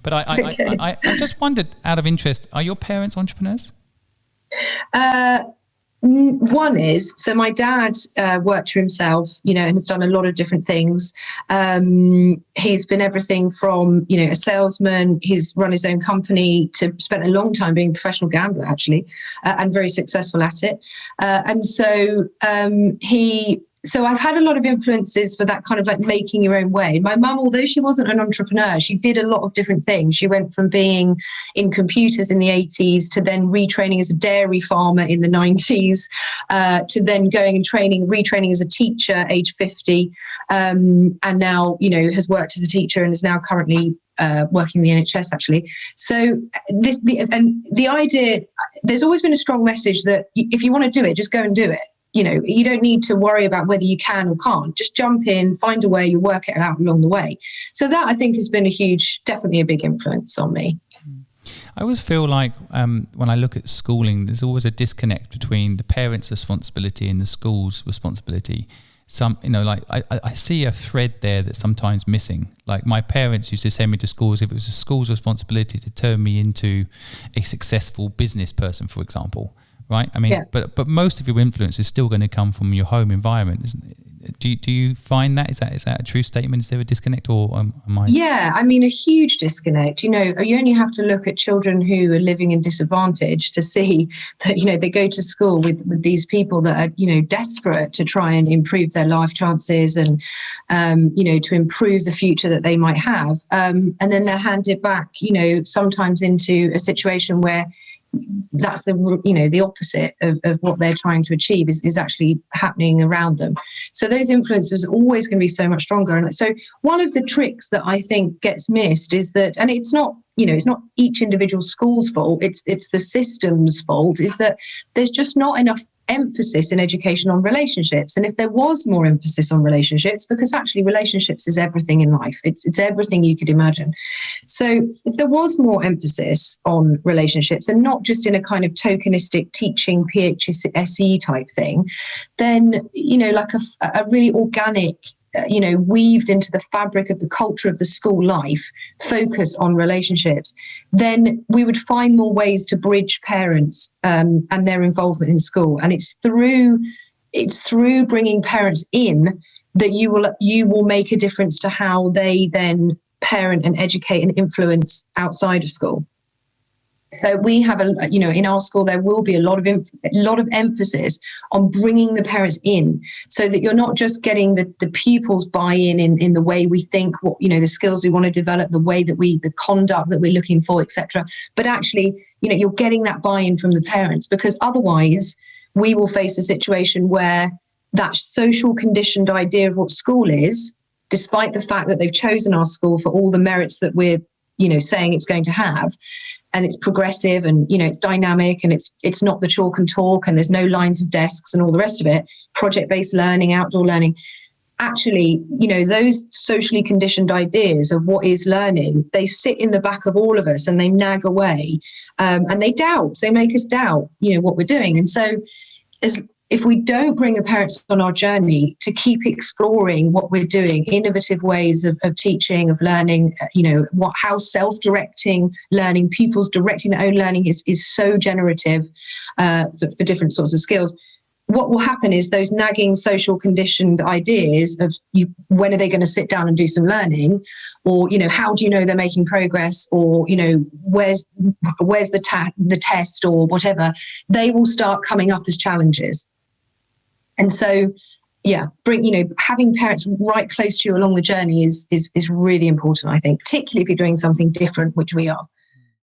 But I just wondered, out of interest, are your parents entrepreneurs? One is, so my dad worked for himself, and has done a lot of different things. He's been everything from, a salesman, he's run his own company, to spent a long time being a professional gambler, actually, and very successful at it. So I've had a lot of influences for that kind of like making your own way. My mum, although she wasn't an entrepreneur, she did a lot of different things. She went from being in computers in the 80s to then retraining as a dairy farmer in the 90s, to then going and retraining as a teacher age 50, and now, has worked as a teacher and is now currently working in the NHS, actually. So the idea, there's always been a strong message that if you want to do it, just go and do it. You don't need to worry about whether you can or can't. Just jump in, find a way, you work it out along the way. So that, I think, has been definitely a big influence on me. I always feel like when I look at schooling, there's always a disconnect between the parents' responsibility and the school's responsibility. I see a thread there that's sometimes missing. Like, my parents used to send me to school as if it was the school's responsibility to turn me into a successful business person, for example. Right. I mean, yeah. but most of your influence is still going to come from your home environment, isn't it? Do you find that? Is that a true statement? Is there a disconnect, or am I? Yeah, I mean, a huge disconnect. You only have to look at children who are living in disadvantage to see that, they go to school with these people that are, desperate to try and improve their life chances and, to improve the future that they might have. And then they're handed back, sometimes into a situation where that's the opposite of what they're trying to achieve is actually happening around them. So those influences are always going to be so much stronger. And so one of the tricks that I think gets missed is that, and it's not each individual school's fault, it's the system's fault, is that there's just not enough emphasis in education on relationships. And if there was more emphasis on relationships, because actually relationships is everything in life, it's everything you could imagine. So if there was more emphasis on relationships, and not just in a kind of tokenistic teaching PHSE type thing, then, like a really organic, weaved into the fabric of the culture of the school life, focus on relationships, then we would find more ways to bridge parents and their involvement in school. And it's through bringing parents in that you will make a difference to how they then parent and educate and influence outside of school. So we have in our school, there will be a lot of emphasis on bringing the parents in, so that you're not just getting the pupils buy-in in the way we think, the skills we want to develop, the conduct that we're looking for, etc. But actually, you're getting that buy-in from the parents, because otherwise we will face a situation where that social conditioned idea of what school is, despite the fact that they've chosen our school for all the merits that we're saying it's going to have, and it's progressive and, it's dynamic, and it's not the chalk and talk, and there's no lines of desks and all the rest of it, project-based learning, outdoor learning. Actually, those socially conditioned ideas of what is learning, they sit in the back of all of us and they nag away, and they make us doubt, what we're doing. And so if we don't bring the parents on our journey to keep exploring what we're doing, innovative ways of teaching, of learning, how self-directing learning, pupils directing their own learning is so generative for different sorts of skills. What will happen is those nagging social conditioned ideas of when are they going to sit down and do some learning, or how do you know they're making progress, or where's the test or whatever, they will start coming up as challenges. And so, having parents right close to you along the journey is really important, I think, particularly if you're doing something different, which we are.